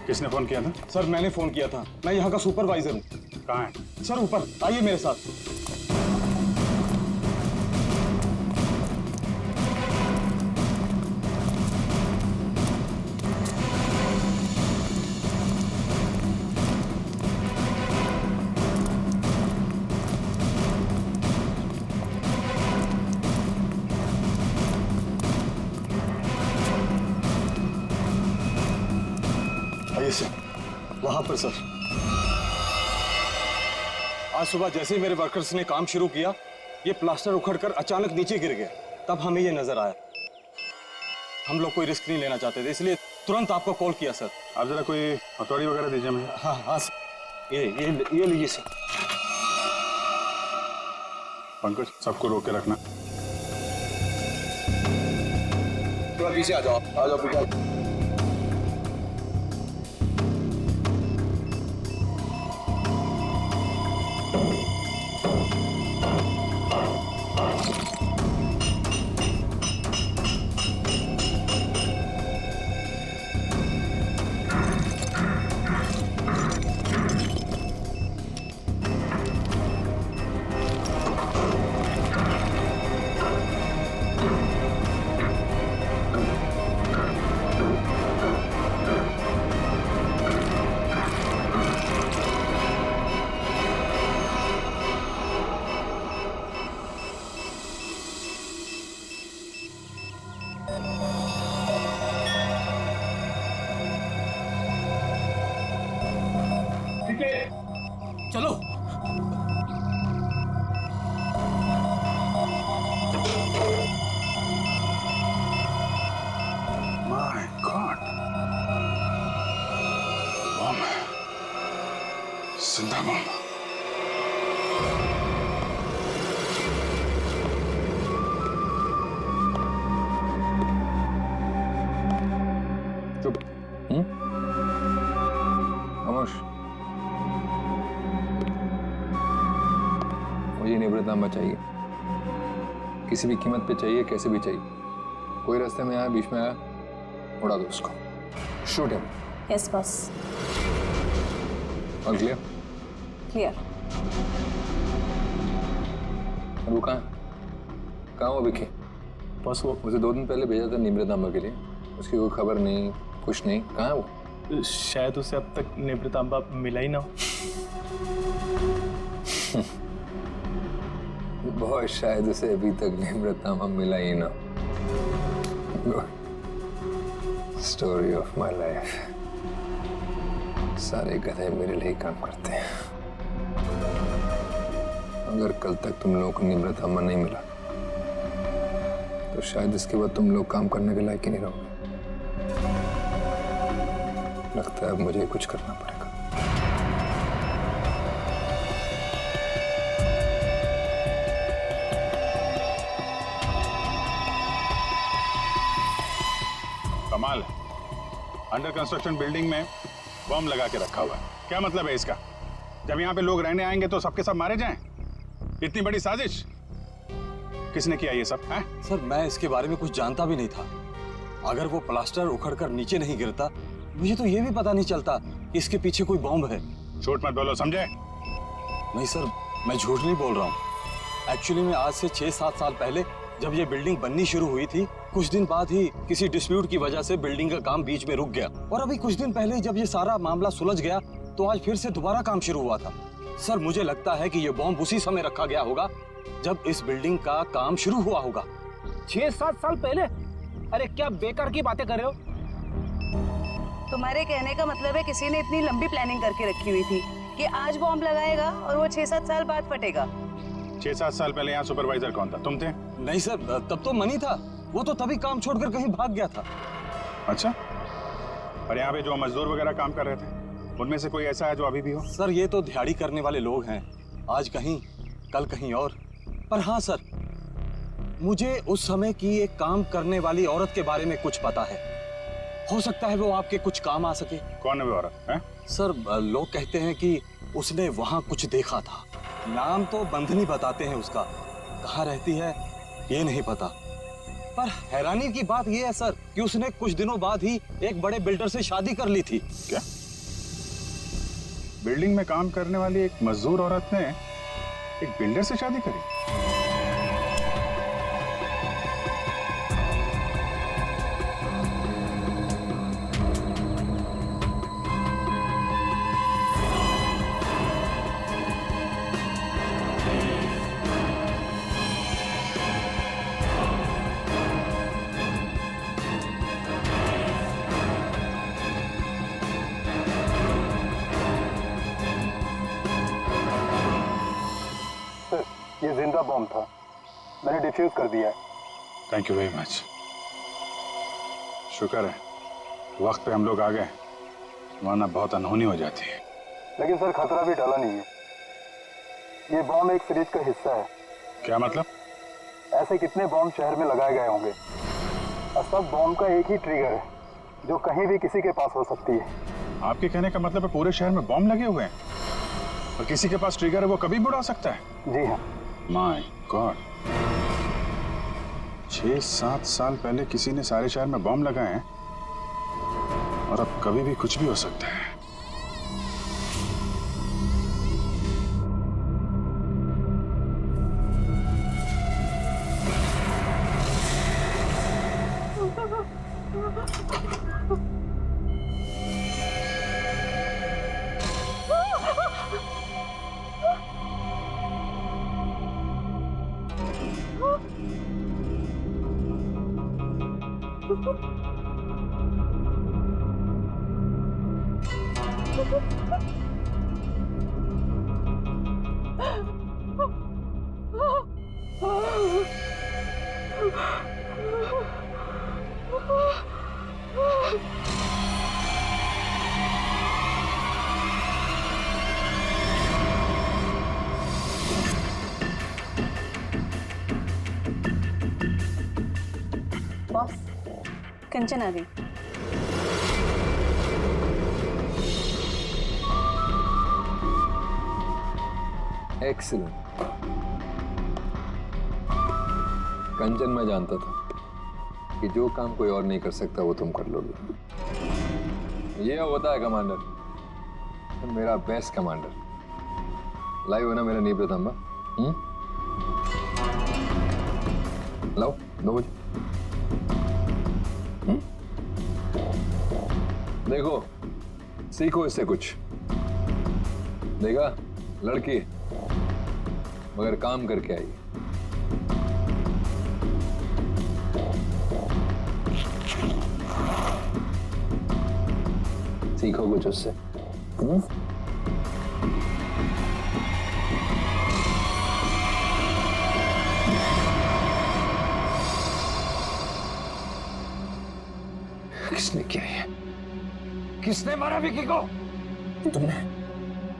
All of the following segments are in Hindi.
किसने फोन किया था? सर मैंने फोन किया था, मैं यहाँ का सुपरवाइजर हूँ। कहाँ है? सर ऊपर आइए मेरे साथ। आइए सर, वहां पर सर। आज सुबह जैसे ही मेरे वर्कर्स ने काम शुरू किया, ये प्लास्टर उखड़कर अचानक नीचे गिर गया। तब हमें ये नजर आया। हम लोग कोई रिस्क नहीं लेना चाहते थे, इसलिए तुरंत आपको कॉल किया सर। आप जरा कोई हथौड़ी वगैरह दीजिए मुझे। हाँ हाँ सर, ये लीजिए सर। पंकज, सबको रोक के रखना। थोड़ा पीछे आ जाओ, आ जाओ पीछे। चलो। माय गॉड, बम, जिंदा बम। चुप। खामोश। मुझे निवृत्तनामा चाहिए, किसी भी कीमत पे चाहिए, कैसे भी चाहिए। कोई रास्ते में आया, बीच में आया, उड़ा दो उसको। Shoot him. Yes boss. और क्लियर? क्लियर। वो कहाँ वो विकी? बस वो मुझे 2 दिन पहले भेजा था निवृत्तनामा के लिए, उसकी कोई खबर नहीं, कुछ नहीं। कहाँ है वो? शायद उसे अब तक निवृत्तनामा मिला ही ना हो। बहुत शायद उसे अभी तक निवृत्तनामा मिला ही ना। Story of my life. सारे गधे मेरे लिए काम करते हैं। अगर कल तक तुम लोगों को निवृत्तनामा नहीं मिला तो शायद इसके बाद तुम लोग काम करने के लायक ही नहीं रहोगे। लगता है अब मुझे कुछ करना पड़ेगा। कमाल है, अंडर कंस्ट्रक्शन बिल्डिंग में बम लगा के रखा हुआ है। क्या मतलब है इसका? जब यहाँ पे लोग रहने आएंगे तो सबके सब मारे जाएं? इतनी बड़ी साजिश किसने किया ये सब है? सर मैं इसके बारे में कुछ जानता भी नहीं था। अगर वो प्लास्टर उखड़कर नीचे नहीं गिरता, मुझे तो ये भी पता नहीं चलता कि इसके पीछे कोई बॉम्ब है। झूठ मत बोलो, समझे? नहीं सर, मैं झूठ नहीं बोल रहा हूँ। एक्चुअली में आज से 6-7 साल पहले जब ये बिल्डिंग बननी शुरू हुई थी, कुछ दिन बाद ही किसी डिस्प्यूट की वजह से बिल्डिंग का काम बीच में रुक गया। और अभी कुछ दिन पहले जब ये सारा मामला सुलझ गया तो आज फिर से दोबारा काम शुरू हुआ था। सर मुझे लगता है कि ये बॉम्ब उसी समय रखा गया होगा जब इस बिल्डिंग का काम शुरू हुआ होगा। 6-7 साल पहले? अरे क्या बेकार की बातें कर रहे हो? तुम्हारे कहने का मतलब है किसी ने इतनी लंबी प्लानिंग करके रखी हुई थी कि आज बॉम्ब लगाएगा और वो 6-7 साल बाद फटेगा। 6-7 साल पहले यहाँ सुपरवाइजर कौन था? तुम थे? नहीं सर, तब तो मनी था। वो तो तभी काम छोड़कर कहीं भाग गया था। अच्छा, और यहाँ पे जो मजदूर वगैरह काम कर रहे थे उनमें से कोई ऐसा है जो अभी भी हो? सर ये तो दिहाड़ी करने वाले लोग हैं, आज कहीं कल कहीं और। पर हाँ सर, मुझे उस समय की एक काम करने वाली औरत के बारे में कुछ पता है। हो सकता है वो आपके कुछ काम आ सके। कौन है वो औरत है? सर लोग कहते हैं कि उसने वहां कुछ देखा था। नाम तो बंधनी बताते हैं उसका, कहाँ रहती है ये नहीं पता। पर हैरानी की बात यह है सर कि उसने कुछ दिनों बाद ही एक बड़े बिल्डर से शादी कर ली थी। क्या? बिल्डिंग में काम करने वाली एक मजदूर औरत ने एक बिल्डर से शादी करी। ये जिंदा बॉम्ब था, मैंने डिफ्यूज कर दिया है। Thank you very much. शुक्र है वक्त पे हम लोग आ गए, वरना बहुत अनहोनी हो जाती है। लेकिन सर खतरा भी टला नहीं है। ये बॉम्ब एक सीरीज का हिस्सा है। क्या मतलब? ऐसे कितने बॉम्ब शहर में लगाए गए होंगे और सब बॉम्ब का एक ही ट्रिगर है जो कहीं भी किसी के पास हो सकती है। आपके कहने का मतलब है पूरे शहर में बॉम्ब लगे हुए हैं और किसी के पास ट्रिगर है, वो कभी बुढ़ा सकता है। जी हाँ। माय गॉड, 6-7 साल पहले किसी ने सारे शहर में बॉम्ब लगाए हैं और अब कभी भी कुछ भी हो सकता है। बॉस, कंचन आ गई। एक्सीलेंट। कंचन मैं जानता था कि जो काम कोई और नहीं कर सकता वो तुम कर लोगे। ये होता है कमांडर, मेरा बेस्ट कमांडर। लाइव है ना मेरा नीब रतंबा? लाओ 2 बजे। देखो, सीखो इससे कुछ। देखा, लड़की मगर काम करके आई। सीखो कुछ उससे। किसने किया ये? किसने मारा विकी को? तुमने?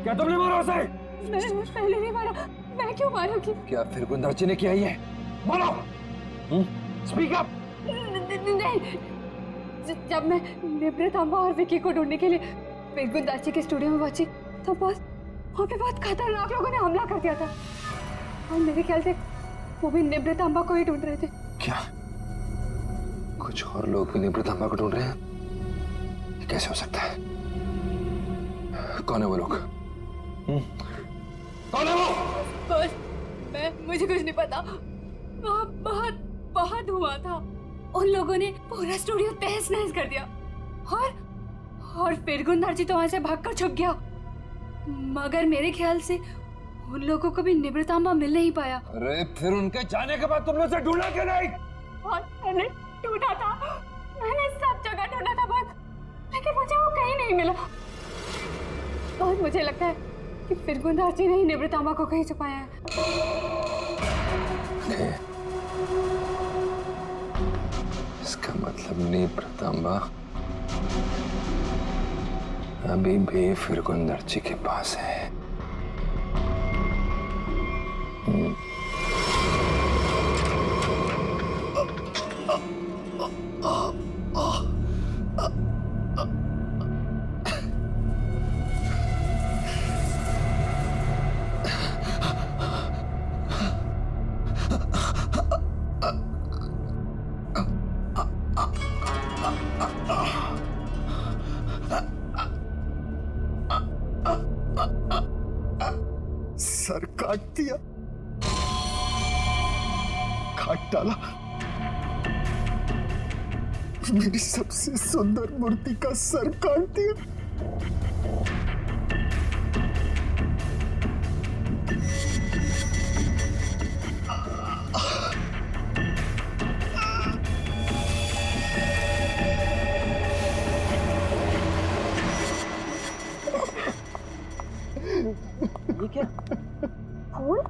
क्या तुमने मारा उसे? मैंने पहले नहीं मारा। मैं क्यों मारूंगी? क्या फिर गुंदाची ने किया ये? बोलो। Speak up. नहीं, जब मैं निब्रतांबा और विकी को ढूंढने के लिए फिर गुंदाची के स्टूडियो में पहुंची तो बस वहाँ पे बहुत खतरनाक लोगों ने हमला कर दिया था और मेरे ख्याल से वो भी निब्रतांबा को ही ढूंढ रहे थे। क्या कुछ और लोग भी निब्रतांबा को ढूंढ रहे हैं? ये कैसे हो सकता है? कौन है वो लोग? कौन है वो? बस मुझे कुछ नहीं पता। वहाँ बहुत बहुत हुआ था। उन लोगों ने पूरा स्टूडियो तहस नहस कर दिया और फिर गुंदाची तो वहां से भागकर छुप गया। मगर मेरे ख्याल से उन लोगों को भी निब्रतांबा मिल नहीं पाया। अरे फिर उनके जाने के बाद तुमने उसे ढूंढा क्यों नहीं? और मैंने ढूंढा था, मैंने सब जगह ढूंढा था बस, लेकिन मुझे वो कहीं नहीं मिला। और मुझे लगता है कि फिर गुंदाची ने ही निब्रतांबा को कहीं छुपाया है। इसका मतलब निब्रतांबा अभी भी फिर गुंदाची के पास है। सर काट दिया, काट डाला। मेरी सबसे सुंदर मूर्ति का सर काट दिया। ये क्या? फूल?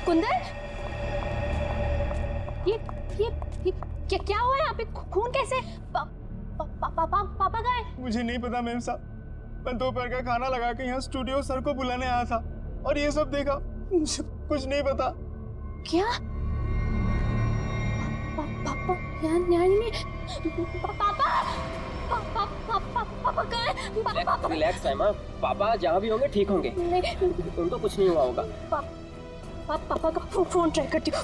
कुंदन, ये क्या हुआ यहाँ पे? खून कैसे? पापा गए? मुझे नहीं पता मैम साहब, मैं दोपहर का खाना लगा के यहाँ स्टूडियो सर को बुलाने आया था और ये सब देखा। मुझे कुछ नहीं पता। क्या? पापा यहाँ नहीं। पापा गए? Relax time. पापा जहाँ भी होंगे ठीक होंगे, उनको कुछ नहीं हुआ होगा। पापा का फोन ट्राई करती हूँ।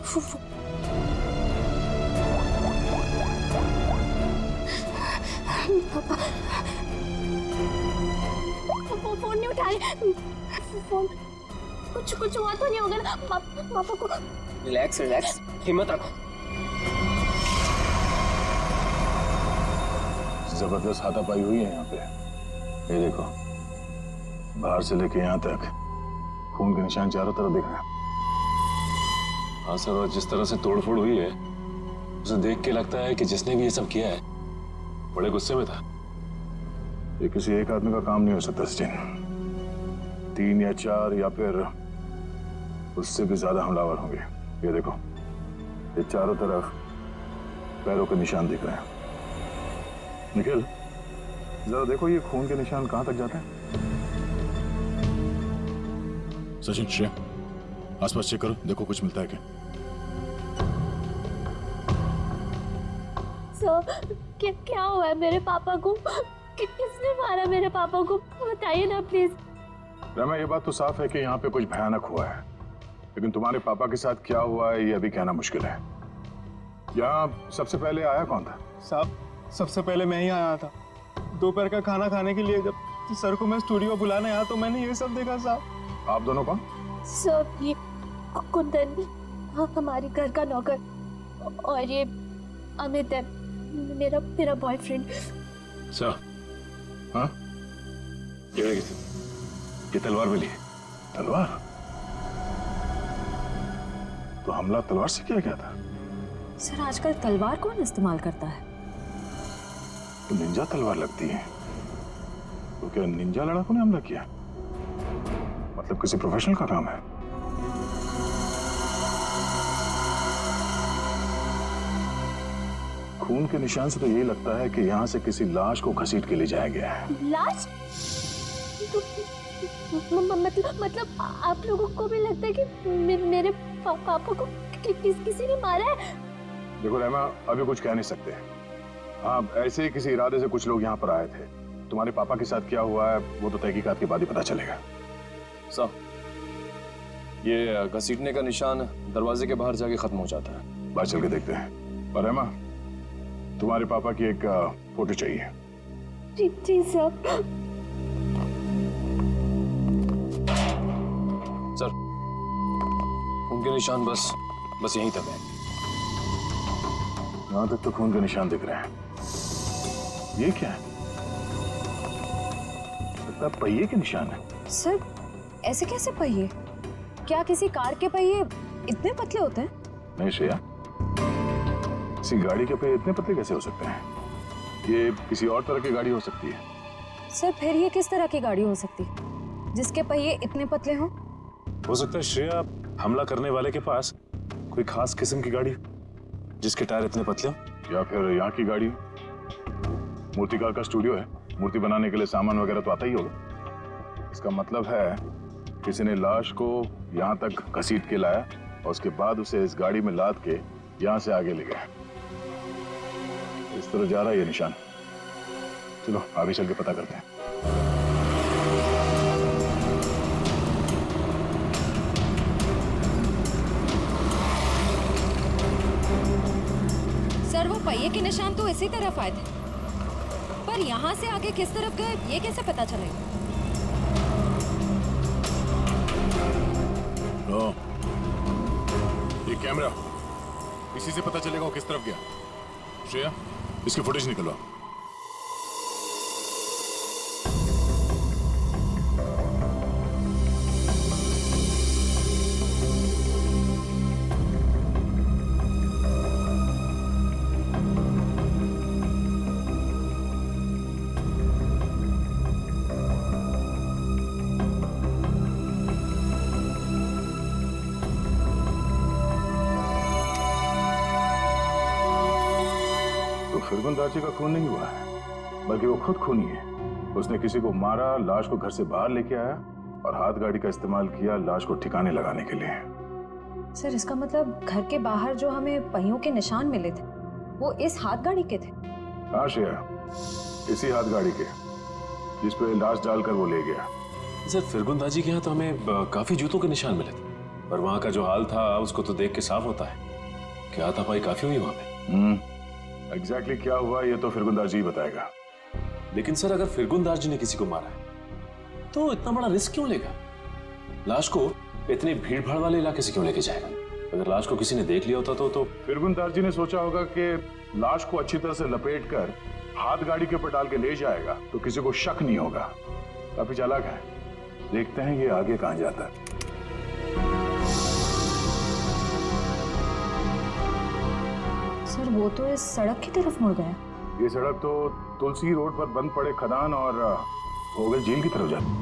पापा फोन नहीं उठा रहे। फोन कुछ हुआ तो नहीं होगा ना पापा को? रिलैक्स, हिम्मत रखो। जबरदस्त हाथापाई हुई है यहाँ पे। ये देखो, बाहर से लेके यहाँ तक खून के निशान चारों तरफ दिख रहे हैं। हाँ सर, और जिस तरह से तोड़फोड़ हुई है उसे देख के लगता है कि जिसने भी ये सब किया है बड़े गुस्से में था। ये किसी एक आदमी का काम नहीं हो सकता सचिन। 3 या 4 या फिर उससे भी ज्यादा हमलावर होंगे। ये देखो, ये चारों तरफ पैरों के निशान दिख रहे हैं। निखिल, जरा देखो ये खून के निशान कहां तक जाते हैं। सचिन, श्रेया, आसपास चेक करो, देखो कुछ मिलता है क्या। सर, क्या हुआ है मेरे पापा को? किसने मारा मेरे पापा को? बताइए ना प्लीज। रमा, ये बात तो साफ है कि यहाँ पे कुछ भयानक हुआ है, लेकिन तुम्हारे पापा के साथ क्या हुआ है ये अभी कहना मुश्किल है। यहाँ सबसे पहले आया कौन था? साहब, सबसे पहले मैं ही आया था। दोपहर का खाना खाने के लिए जब सर को मैं स्टूडियो बुलाने आया तो मैंने ये सब देखा। साहब, आप दोनों कौन? सर, ये कुंदन, हाँ, हमारे घर का नौकर, और ये अमित है, मेरा बॉयफ्रेंड। सर, हाँ, ये तलवार मिली है। तलवार? तो हमला तलवार से किया गया था? सर, आजकल तलवार कौन इस्तेमाल करता है? तो निंजा तलवार लगती है। तो क्या निंजा लड़ाकों ने हमला किया? मतलब किसी प्रोफेशनल का काम है। खून के निशान से तो यही लगता है कि यहाँ से किसी लाश को घसीट के ले जाया गया है। लाश? मतलब आप लोगों को भी लगता है कि मेरे पापा को किसी ने मारा है? देखो रहमा, अभी कुछ कह नहीं सकते। हाँ, ऐसे ही किसी इरादे से कुछ लोग यहाँ पर आए थे। तुम्हारे पापा के साथ क्या हुआ है वो तो तहकीकात के बाद ही पता चलेगा। साहब, ये घसीटने का निशान दरवाजे के बाहर जाके खत्म हो जाता है। बाहर चल के देखते हैं। और रहमा, तुम्हारे पापा की एक फोटो चाहिए। जी सर। सर, उनके निशान बस यहीं तक है। यहाँ तक तो खून के निशान दिख रहे हैं। ये क्या है? लगता है पहिए के निशान है। सर, ऐसे कैसे पहिए? क्या किसी कार के पहिए इतने पतले होते हैं? नहीं श्रेया, किसी गाड़ी के पहिए इतने पतले कैसे हो सकते हैं? ये किसी और तरह की गाड़ी हो सकती है। सर, फिर ये किस तरह की गाड़ी हो सकती है जिसके पहिए इतने पतले हों? हो सकता है श्रेया, हमला करने वाले के पास कोई खास किस्म की गाड़ी जिसके टायर इतने पतले हो। या फिर यहाँ की गाड़ी। मूर्तिकार का स्टूडियो है, मूर्ति बनाने के लिए सामान वगैरह तो आता ही होगा। इसका मतलब है किसी ने लाश को यहाँ तक घसीट के लाया और उसके बाद उसे इस गाड़ी में लाद के यहाँ से आगे ले गया। इस तरह जा रहा है ये निशान। चलो आगे चल के पता करते हैं। सर, वो पहिए के निशान तो इसी तरफ आए थे, पर यहाँ से आगे किस तरफ गए ये कैसे पता चलेगा? कैमरा, इसी से पता चलेगा वो किस तरफ गया। श्रेया, इसकी फुटेज निकलवा। फिरगुन दाची का खून नहीं हुआ है, बल्कि वो खुद खूनी है। उसने किसी को मारा, लाश को घर से बाहर लेके आया और हाथ गाड़ी का इस्तेमाल किया लाश को ठिकाने लगाने के लिए। सर इसका मतलब घर के बाहर जो हमें पहियों के निशान मिले थे वो इस हाथ गाड़ी के थे? हाँ श्रेया, इसी हाथ गाड़ी के जिस पे लाश डालकर वो ले गया। सर फिरगुन दाजी के यहाँ तो हमें काफी जूतों के निशान मिले थे, पर वहाँ का जो हाल था उसको तो देख के साफ होता है कि हाथापाई काफी हुई वहाँ पे। एग्जैक्टली क्या हुआ ये तो फिरगुंदार जी बताएगा। लेकिन सर अगर फिरगुंदार जी ने किसी को मारा है तो इतना बड़ा रिस्क क्यों लेगा? लाश को इतने भीड़ भाड़ वाले इलाके से क्यों लेके जाएगा? अगर लाश को किसी ने देख लिया होता तो फिरगुंदार जी ने सोचा होगा कि लाश को अच्छी तरह से लपेट कर हाथ गाड़ी के ऊपर डाल के ले जाएगा तो किसी को शक नहीं होगा। काफी चालाक है, देखते हैं ये आगे कहां जाता है। सर वो तो इस सड़क की तरफ मुड़ गया। ये सड़क तो तुलसी रोड पर बंद पड़े खदान और भोगल झील की तरफ जाती है।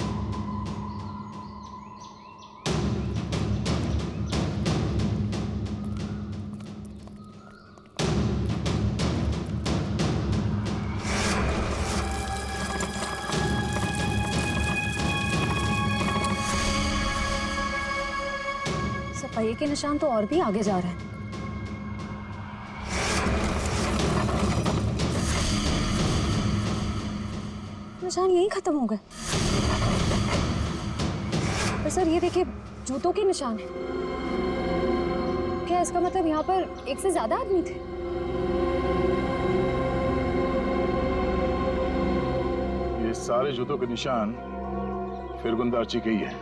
सर पहिए के निशान तो और भी आगे जा रहे हैं। निशान यहीं खत्म हो गए। पर सर ये देखिए जूतों के निशान है। क्या इसका मतलब यहाँ पर एक से ज्यादा आदमी थे? ये सारे जूतों के निशान फिरगुंदार जी के ही है।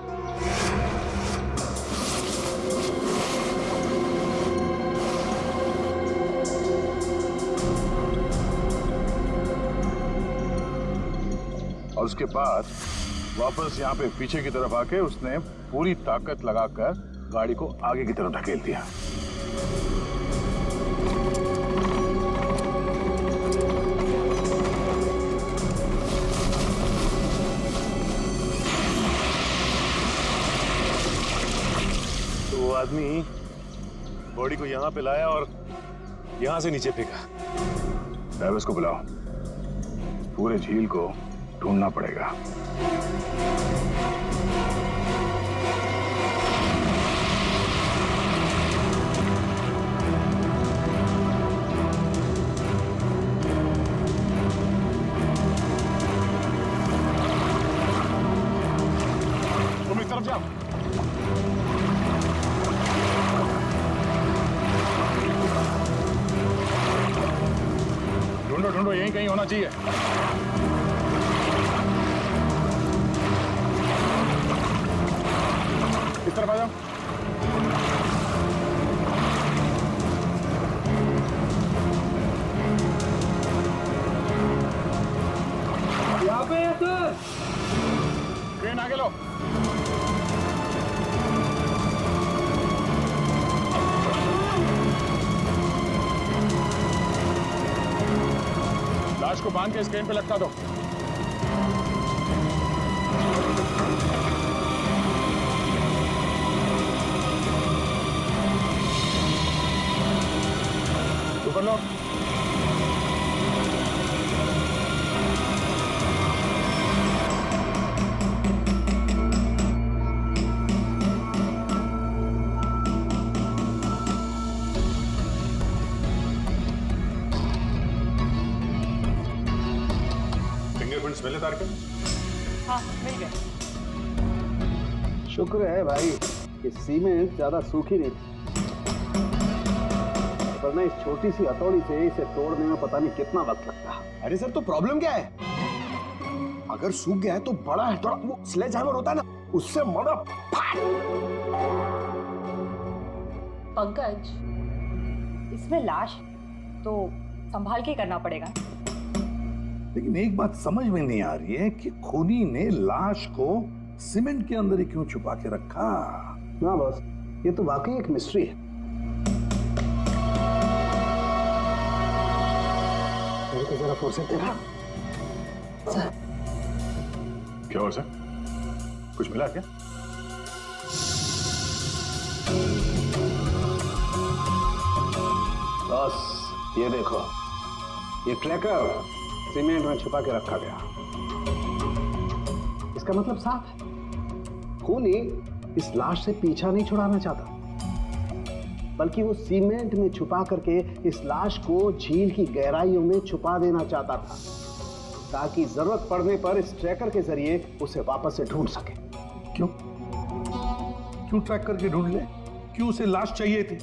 और उसके बाद वापस यहाँ पे पीछे की तरफ आके उसने पूरी ताकत लगाकर गाड़ी को आगे की तरफ ढकेल दिया। तो वो आदमी बॉडी को यहाँ पे लाया और यहाँ से नीचे फेंका। ड्राइवर्स को बुलाओ, पूरे झील को ढूंढना पड़ेगा। तुम इस तरफ जाओ। ढूंढो ढूंढो, यहीं कहीं होना चाहिए। इस तरफ आ जाओ। यहाँ पे है सर। ट्रेन आगे लो। लाश को बांध के इस क्रेन पे लटका दो। ऊपर लो। फिंगरप्रिंट्स मिले तारक? हाँ मिल गए। शुक्र है भाई कि सीमेंट ज्यादा सूखी नहीं थी, वरना इस छोटी सी हथौड़ी से इसे तोड़ने में पता नहीं कितना वक्त लगता। अरे सर तो प्रॉब्लम क्या है? अगर सूख गया है तो बड़ा हथौड़ा, वो स्लेज हैमर होता है ना, उससे मारो। पंकज, इसमें लाश तो संभाल के करना पड़ेगा। लेकिन एक बात समझ में नहीं आ रही है कि खूनी ने लाश को सीमेंट के अंदर ही क्यों छुपा के रखा। ना बॉस, ये तो वाकई एक मिस्ट्री है। मेरे को जरा फुर्सत देना। सर, क्या हुआ सर? कुछ मिला क्या? बॉस, ये देखो, ये ट्रैकर सीमेंट में छुपा के रखा गया। इसका मतलब साफ है, खूनी इस लाश से पीछा नहीं छुड़ाना चाहता, बल्कि वो सीमेंट में छुपा करके इस लाश को झील की गहराइयों में छुपा देना चाहता था, ताकि जरूरत पड़ने पर इस ट्रैकर के जरिए उसे वापस से ढूंढ सके। क्यों क्यों ट्रैक करके ढूंढ ले? क्यों उसे लाश चाहिए थी?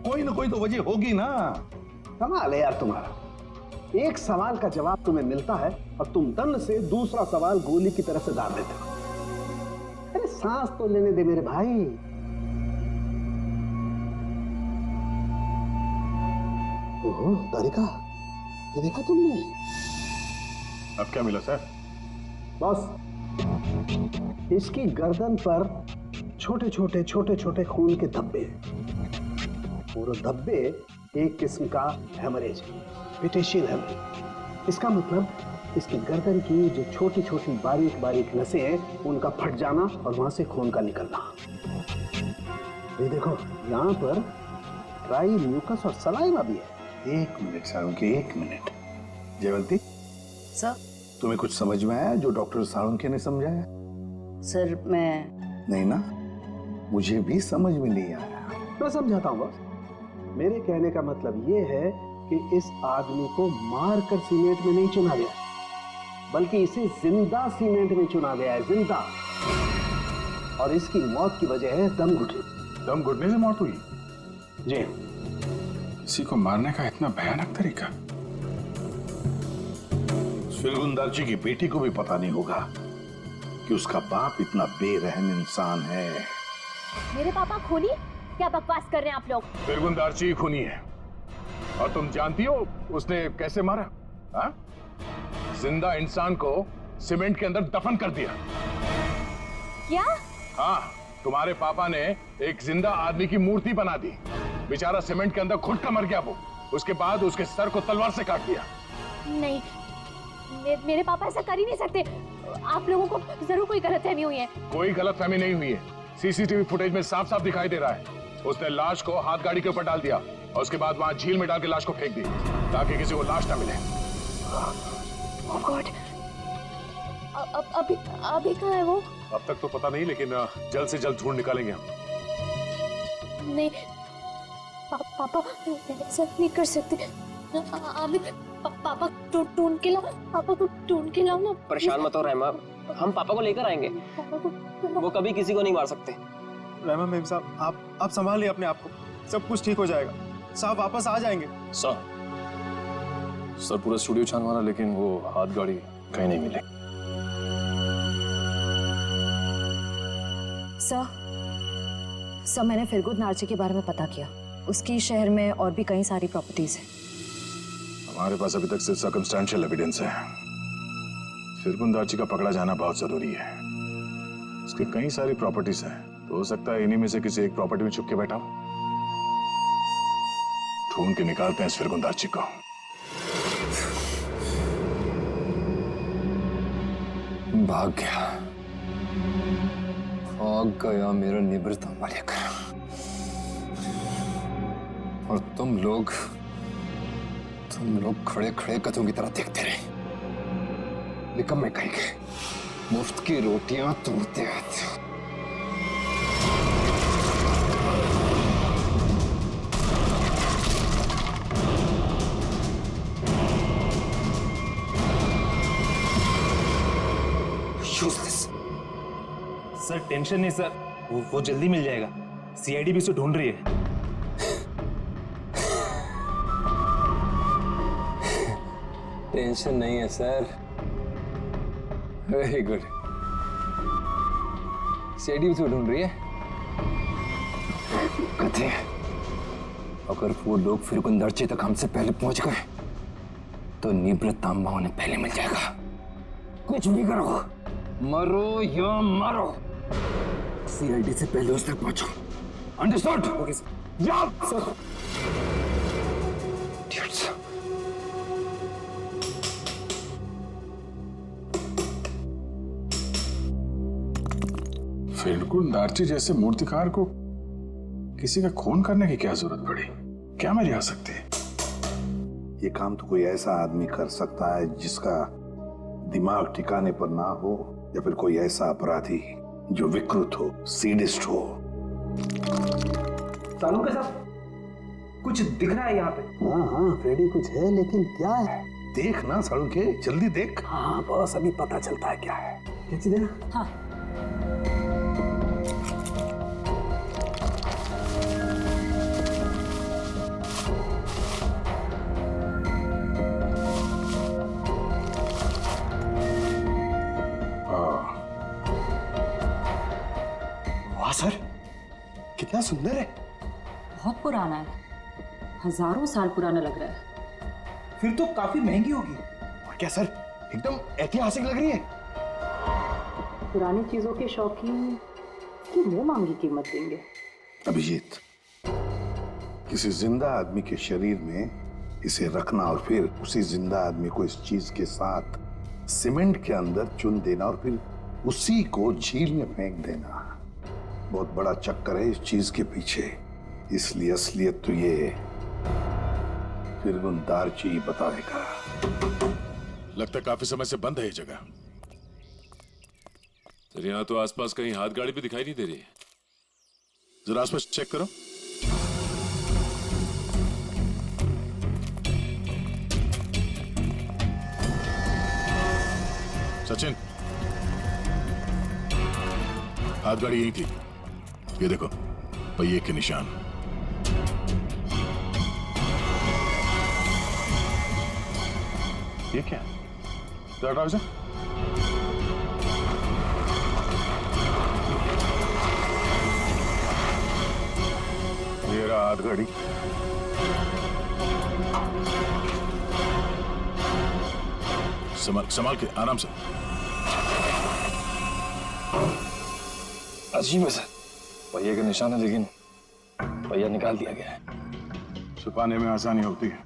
कोई ना कोई तो वजह होगी ना। कमाल है यार तुम्हारा, एक सवाल का जवाब तुम्हें मिलता है और तुम दन से दूसरा सवाल गोली की तरह से डाल देते हो। अरे सांस तो लेने दे मेरे भाई। ओहो तारिका, ये देखा तुमने? अब क्या मिला सर? बॉस, इसकी गर्दन पर छोटे छोटे खून के धब्बे हैं। और धब्बे एक किस्म का हेमरेज, पेटेशियल हेमरेज। इसका मतलब इसकी गर्दन की जो छोटी छोटी बारीक बारीक नसें हैं, उनका फट जाना और वहां से खून का निकलना। ये देखो, यहाँ पर ड्राई म्यूकस और सलाइवा भी है। एक मिनट साळुंखे, एक मिनट। जयवंती, सर। तुम्हें कुछ समझ में आया जो डॉक्टर साळुंखे ने समझाया? सर मैं नहीं ना, मुझे भी समझ में नहीं आया। मैं समझाता हूँ बॉस। मेरे कहने का मतलब ये है कि इस आदमी को मारकर सीमेंट में नहीं चुना गया, बल्कि इसे जिंदा सीमेंट में चुना गया है, जिंदा। और इसकी मौत की वजह है दम घुटने। दम घुटने से मौत हुई? जी। किसी को मारने का इतना भयानक तरीका? फिरगुंदारजी की बेटी को भी पता नहीं होगा कि उसका बाप इतना बेरहम इंसान है। मेरे पापा खूनी? क्या बकवास कर रहे हैं आप लोग? फिरगुंदारजी खूनी है, और तुम जानती हो उसने कैसे मारा? हा? जिंदा इंसान को सीमेंट के अंदर दफन कर दिया। क्या? हाँ, तुम्हारे पापा ने एक जिंदा आदमी की मूर्ति बना दी। बेचारा सीमेंट के अंदर घुट कर मर गया वो। उसके बाद उसके सर को तलवार से काट दिया। नहीं, मेरे पापा ऐसा कर ही नहीं सकते। आप लोगों को जरूर कोई गलतफहमी हुई है। कोई गलतफहमी नहीं हुई है। सीसीटीवी फुटेज में साफ साफ दिखाई दे रहा है। उसने लाश को हाथ गाड़ी के ऊपर डाल दिया और उसके बाद वहां झील में डाल के लाश को फेंक दी, ताकि किसी को लाश ना मिले। Oh God! अभी कहाँ है वो? अब तक तो पता नहीं, लेकिन जल्द से जल्द ढूंढ निकालेंगे हम। नहीं, पापा ऐसा नहीं कर सकते। अभी पापा ढूंढ के लाओ, पापा को ढूंढ के लाओ ना। परेशान मत हो रहमा, हम पापा को लेकर आएंगे। वो कभी किसी को नहीं मार सकते। रहमा मेम साहब, आप संभालिए अपने आप को, सब कुछ ठीक हो जाएगा। साहब वापस आ जाएंगे। सर पूरा स्टूडियो छान मारा, लेकिन वो हाथ गाड़ी कहीं नहीं मिली। सर मैंने फिरगुन नार्जी के बारे में पता किया। उसकी शहर में और भी कई सारी प्रॉपर्टीज हैं। हमारे पास अभी तक सिर्फ सर्कमस्टेंशियल एविडेंस है। फिरगुंदारजी का पकड़ा जाना बहुत जरूरी है। उसकी कई सारी प्रॉपर्टीज हैं, तो हो सकता है इन्हीं में से किसी एक प्रॉपर्टी में छुप के बैठा हो। ढूंढ के निकालते हैं इस फिरगुंदारजी को। भाग गया मेरा निवृत्त मालिक। और तुम लोग खड़े खड़े कदों की तरह देखते रहे। निकम्मे कहीं के, मुफ्त की रोटियां तोड़ते रहते हो। सर टेंशन नहीं सर, वो जल्दी मिल जाएगा। सीआईडी भी उसे ढूंढ रही है। टेंशन नहीं है सर। Very good. सीआईडी भी तो ढूंढ रही है। कथे अगर वो लोग फिर गुंदर्ची तक हमसे पहले पहुंच गए तो निवृत्त तांबा उन्हें पहले मिल जाएगा। कुछ भी करो, मरो या मरो, सीआईडी से पहले उस तक पहुंचो। अंडरस्टूड? Okay sir. जाओ सर। फिरगुन दार्ची जैसे मूर्तिकार को किसी का खून करने की क्या जरूरत पड़ी? क्या मैं रिहा सकती है? ये काम तो कोई ऐसा आदमी कर सकता है जिसका दिमाग ठिकाने पर ना हो, या फिर कोई ऐसा अपराधी जो विकृत हो, सीडिस्ट हो। सालुंके साहब, कुछ दिख रहा है यहाँ पे? हाँ फ्रेडी, कुछ है, लेकिन क्या है? देख ना सालुंके, जल्दी देख। हाँ बस अभी पता चलता है क्या है। क्या चीज है ना? हाँ सर, कितना सुंदर है। बहुत पुराना है, हजारों साल पुराना लग रहा है। फिर तो काफी महंगी होगी। और क्या सर, एकदम ऐतिहासिक लग रही है। पुरानी चीजों के शौकीन की मुंह मांगी कीमत देंगे। अभिजीत, किसी जिंदा आदमी के शरीर में इसे रखना और फिर उसी जिंदा आदमी को इस चीज के साथ सीमेंट के अंदर चुन देना और फिर उसी को झील में फेंक देना, बहुत बड़ा चक्कर है इस चीज के पीछे। इसलिए असलियत तो ये फिरगुन दार्ची बताएगा। लगता काफी समय से बंद है ये जगह। सर यहाँ तो आसपास कहीं हाथ गाड़ी भी दिखाई नहीं दे रही है। जरा आसपास चेक करो। सचिन, हाथ गाड़ी यहीं थी। ये देखो, पहिए के निशान। ये क्या? जरा हटाओ इसे। ये रहा हाथ गाड़ी। संभाल के, आराम से। अजीब है सर, पहिए के निशान है लेकिन पहिया निकाल दिया गया है। छुपाने में आसानी होती है।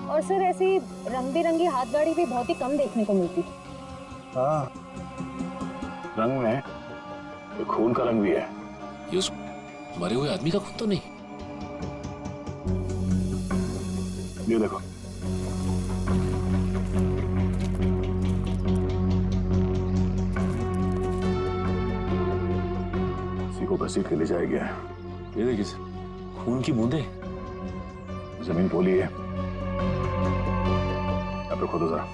और सर ऐसी रंग बिरंगी हाथ गाड़ी भी बहुत ही कम देखने को मिलती थी। हाँ, रंग में तो खून का रंग भी है। ये उस मरे हुए आदमी का खून तो नहीं? ये देखो, को घसीट के ले जाया गया है। ये देखिए सर, खून की बूंदें। जमीन पोली है। यहाँ पे खोदो जरा।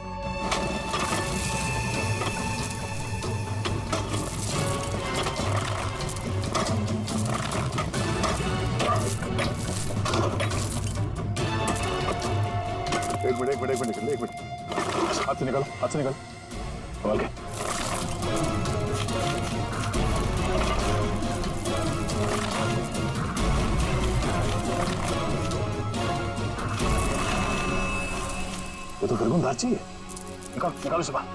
एक मिनट। हाथ से निकालो। संभाल के। ये तो फिरगुन दार्ची है। निकालो इसे बाहर।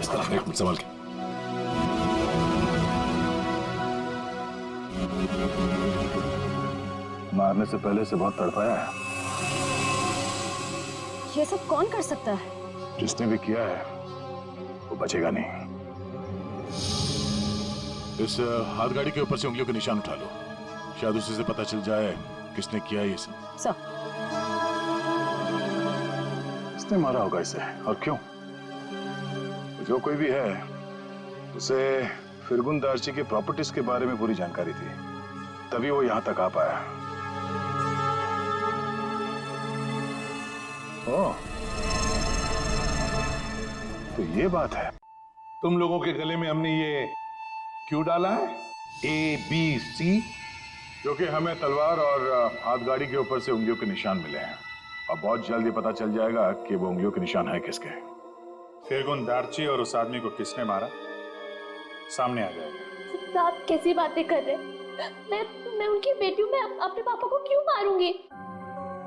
इस तरफ। एक मिनट, संभाल के। मारने से पहले से बहुत तड़पाया है। ये सब कौन कर सकता है? जिसने भी किया है वो बचेगा नहीं। इस हाथ गाड़ी के ऊपर से उंगलियों के निशान उठा लो, शायद उसी से पता चल जाए किसने किया ये सब। सर, किसने मारा होगा इसे और क्यों? जो कोई भी है उसे फिरगुन दार्ची के प्रॉपर्टीज के बारे में पूरी जानकारी थी, तभी वो यहां तक आ पाया। ओह, तो ये बात है। तुम लोगों के गले में हमने ये क्यों डाला है? ABC, जो कि हमें तलवार और हाथ गाड़ी के ऊपर से उंगलियों के निशान मिले हैं और बहुत जल्द ये पता चल जाएगा कि वो उंगलियों के निशान है किसके। फिरगुन दार्ची और उस आदमी को किसने मारा सामने आ जाएगा। आप कैसी बातें कर रहे हैं? मैं उनकी बेटी हूँ, मैं अपने पापा को क्यों मारूंगी?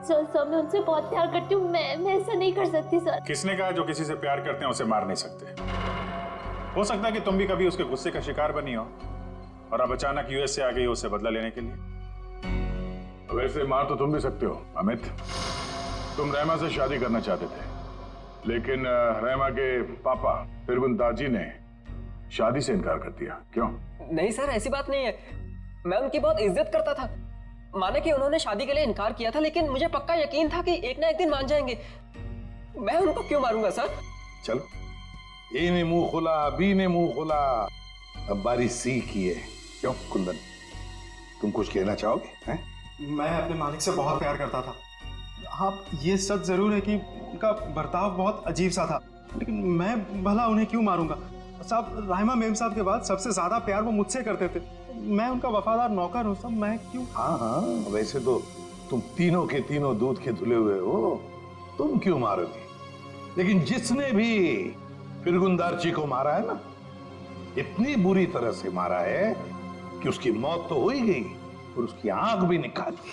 सर मैं उनसे बहुत प्यार करती हूँ, मैं ऐसा नहीं कर सकती सर। किसने कहा जो किसी से प्यार करते हैं उसे मार नहीं सकते? हो सकता है कि तुम भी कभी उसके गुस्से का शिकार बनी हो और अब अचानक यूएस से आ गई हो उससे बदला लेने के लिए। वैसे मार तो तुम भी सकते हो अमित। तुम रहमा से शादी करना चाहते थे, लेकिन रहमा के पापा फिरगुन दाजी ने शादी से इनकार कर दिया। क्यों? नहीं सर, ऐसी बात नहीं है। मैं उनकी बहुत इज्जत करता था। माने कि उन्होंने शादी के लिए इनकार किया था, लेकिन मुझे पक्का यकीन था कि एक ना एक दिन मान जाएंगे। मैं उनको क्यों मारूंगा सर? चलो, ए ने मुंह खोला, बी ने मुंह खोला, अब बारी सी की है। क्यों कुंदन, तुम कुछ कहना चाहोगे? हैं? मैं अपने मालिक से बहुत प्यार करता था। हाँ, ये सच जरूर है कि उनका बर्ताव बहुत अजीब सा था, लेकिन मैं भला उन्हें क्यों मारूंगा? साहब, राहिमा मेम साहब के बाद सबसे ज्यादा प्यार वो मुझसे करते थे। मैं उनका वफादार नौकर हूँ साहब, मैं क्यों? हाँ, वैसे तो तुम तीनों के तीनों दूध के धुले हुए हो, तुम क्यों मारोगे? लेकिन जिसने भी फिरगुन दार्ची को मारा है ना, इतनी बुरी तरह से मारा है कि उसकी मौत तो हो ही गई और उसकी आंख भी निकाल दी।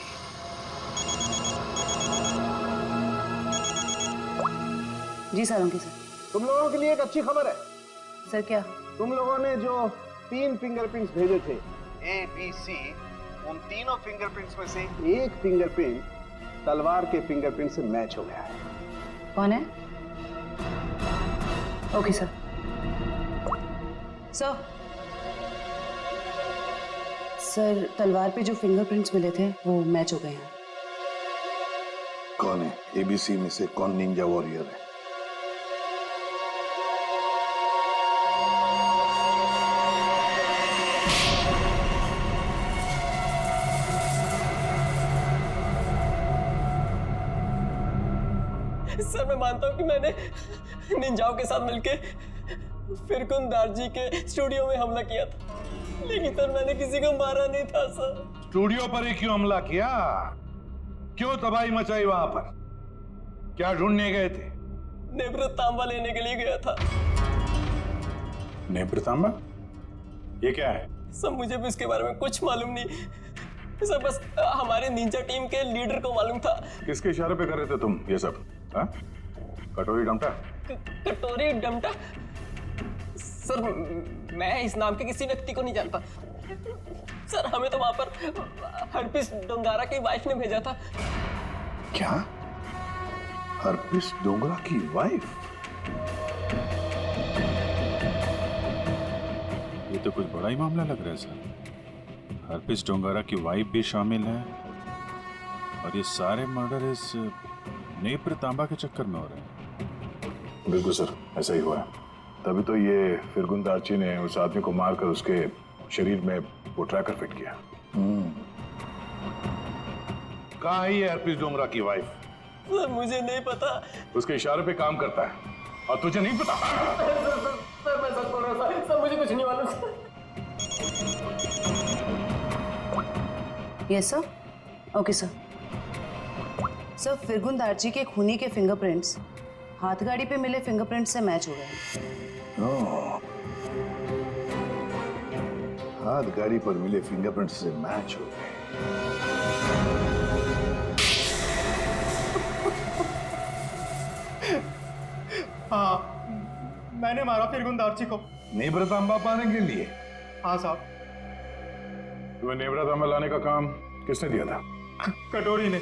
जी सर, उनकी सर। तुम लोगों के लिए एक अच्छी खबर है। सर क्या? तुम लोगों ने जो 3 फिंगरप्रिंट्स भेजे थे, A, B, C, उन तीनों फिंगरप्रिंट्स में से एक फिंगरप्रिंट तलवार के फिंगरप्रिंट से मैच हो गया है। कौन है? Okay sir. सर, तलवार पे जो फिंगरप्रिंट्स मिले थे वो मैच हो गए हैं। कौन है? ABC में से कौन निंजा वॉरियर है? सर मैं मानता हूँ कि मैंने निंजाओं के साथ मिलके फिरगुन दार्जी के स्टूडियो में हमला किया था, लेकिन सर मैंने किसी को मारा नहीं था सर। स्टूडियो पर ही क्यों हमला किया? क्यों तबाही मचाई वहां पर? क्या ढूंढने गए थे? नेत्रतांबा लेने के लिए गया था। नेत्रतांबा? ये क्या है? सर मुझे भी इसके बारे में कुछ मालूम नहीं सर, बस हमारे निंजा टीम के लीडर को मालूम था। किसके इशारे पे कर रहे थे तुम ये सब? हाँ? कटोरी डमटा? कटोरी डमटा? सर मैं इस नाम के किसी व्यक्ति को नहीं जानता सर। हमें तो वहां पर हरपिस डोंगारा की वाइफ ने भेजा था। क्या? हरपिस डोंगरा की वाइफ? ये तो कुछ बड़ा ही मामला लग रहा है सर। हरपिस डोंगारा की वाइफ भी शामिल है और ये सारे मर्डर इस नेत्रतांबा के चक्कर में हो रहे हैं। बिल्कुल सर, ऐसा ही हुआ है। तभी तो ये फिरगुन दार्ची ने उस आदमी को मारकर उसके शरीर में वो ट्रैकर फिट किया। कहाँ है ये हरपिस डोंगरा की वाइफ? सर मुझे नहीं पता। उसके इशारे पे काम करता है और तुझे नहीं पता? सर मैं सच बोल रहा हूँ सर, मुझे कुछ नहीं मालूम। Yes sir. Okay sir. Sir, फिरगुन दार्ची के खूनी के फिंगरप्रिंट्स हाथगाड़ी पे मिले फिंगरप्रिंट से मैच हो गए। हाथ गाड़ी पर मिले फिंगरप्रिंट से मैच हो गए। हाँ, मैंने मारा फिरगुन दार्ची को। नेत्रतांबा पाने के लिए? हाँ साहब। तुम्हें नेत्रतांबा लाने का काम किसने दिया था? कटोरी ने।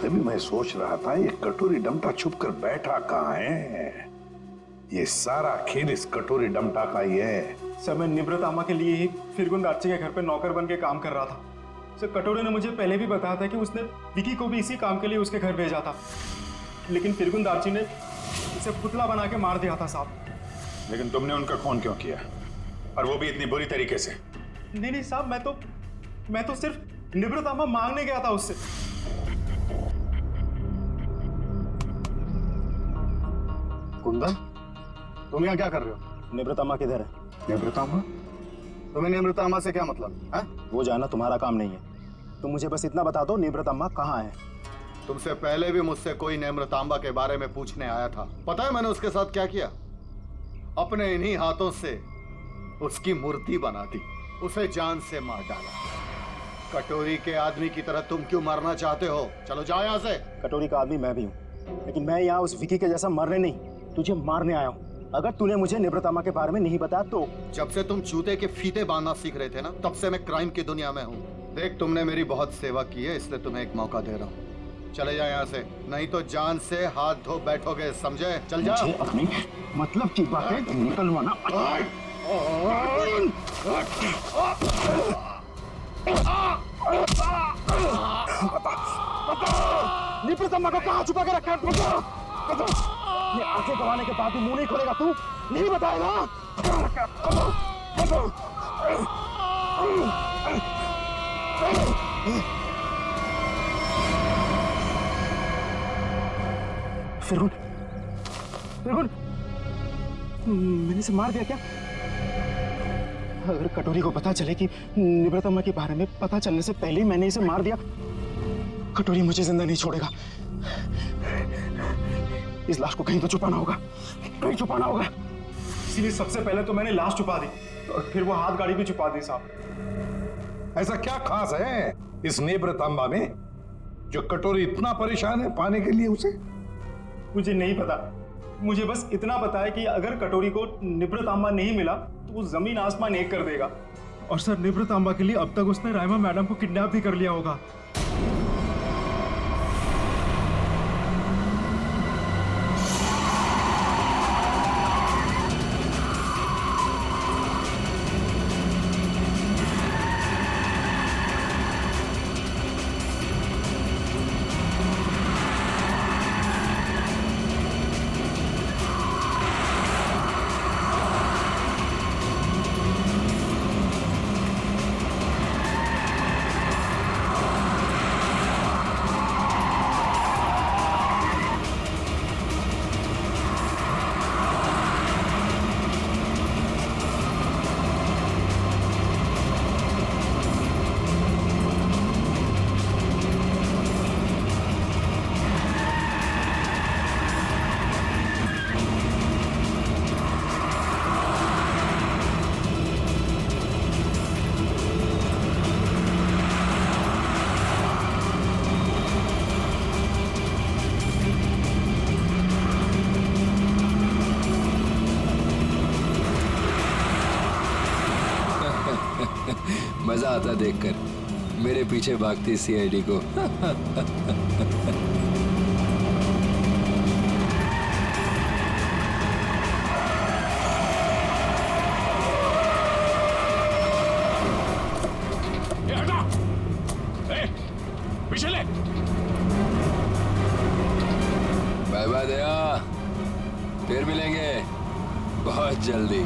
तभी मैं सोच रहा था ये कटोरी डमटा छुप कर बैठा कहाँ है? ये सारा खेल इस कटोरी डमटा का ही है। सर मैं निब्रतामा के लिए ही फिरगुन दार्ची के घर पे नौकर बन के काम कर रहा था। सर कटोरी ने मुझे पहले भी बताया था कि उसने विकी को भी इसी काम के लिए उसके घर भेजा था, लेकिन फिरगुन दार्ची ने उसे पुतला बना के मार दिया था साहब। लेकिन तुमने उनका खून क्यों किया, और वो भी इतनी बुरी तरीके से? नहीं साहब, मैं तो सिर्फ निब्रतामा मांगने गया था उससे। कुंदन, तुम यहाँ क्या कर रहे हो? निब्रतामा किधर है? निब्रतामा? तुम्हें निब्रतामा से क्या मतलब है? वो जाना तुम्हारा काम नहीं है। तुम मुझे बस इतना बता दो, निब्रतामा कहाँ है? तुमसे पहले भी मुझसे कोई निम्रतांबा के बारे में पूछने आया था। पता है मैंने उसके साथ क्या किया? अपने इन्हीं हाथों से उसकी मूर्ति बना दी, उसे जान से मार डाला। कटोरी के आदमी की तरह तुम क्यों मरना चाहते हो? चलो जाओ यहाँ से। कटोरी का आदमी मैं भी हूँ, लेकिन मैं यहाँ उस विकी के जैसा मरने नहीं, तुझे मारने आया हूँ। अगर तूने मुझे निवृत्तामा के बारे में नहीं बताया तो। जब से तुम जूते के फीते बांधना सीख रहे थे ना, तब से मैं क्राइम की दुनिया में हूँ। देख, तुमने मेरी बहुत सेवा की है, इसलिए तुम्हें एक मौका दे रहा हूँ। चले जाओ यहाँ से, नहीं तो जान से हाथ धो बैठोगे, समझे? चल जा। मुझे अपनी मतलब की बातें निकलवाना। निवृत्तामा को कहाँ छुपा के रखा है? ये आंखें गंवाने के बाद भी मुंह नहीं खोलेगा तू? नहीं बताएगा? फिरगुन, फिरगुन, मैंने इसे मार दिया क्या? अगर कटोरी को पता चले कि निवृत्तामा के बारे में पता चलने से पहले ही मैंने इसे मार दिया, कटोरी मुझे जिंदा नहीं छोड़ेगा। इस लाश को कहीं तो छुपाना होगा, कहीं छुपाना होगा। इसीलिए सबसे पहले तो मैंने लाश छुपा दी और फिर वो हाथ गाड़ी भी छुपा दी साहब। ऐसा क्या खास है इस निवृत्तांबा में जो कटोरी इतना परेशान है पाने के लिए उसे? मुझे नहीं पता, मुझे बस इतना पता है कि अगर कटोरी को निवृत्तांबा नहीं मिला तो वो जमीन आसमान एक कर देगा। और सर, निवृत्तांबा के लिए अब तक उसने राइमा मैडम को किडनैप भी कर लिया होगा। मजा आता देखकर मेरे पीछे भागती सीआईडी को। पीछे ले। बाय बाय दया, फिर मिलेंगे बहुत जल्दी।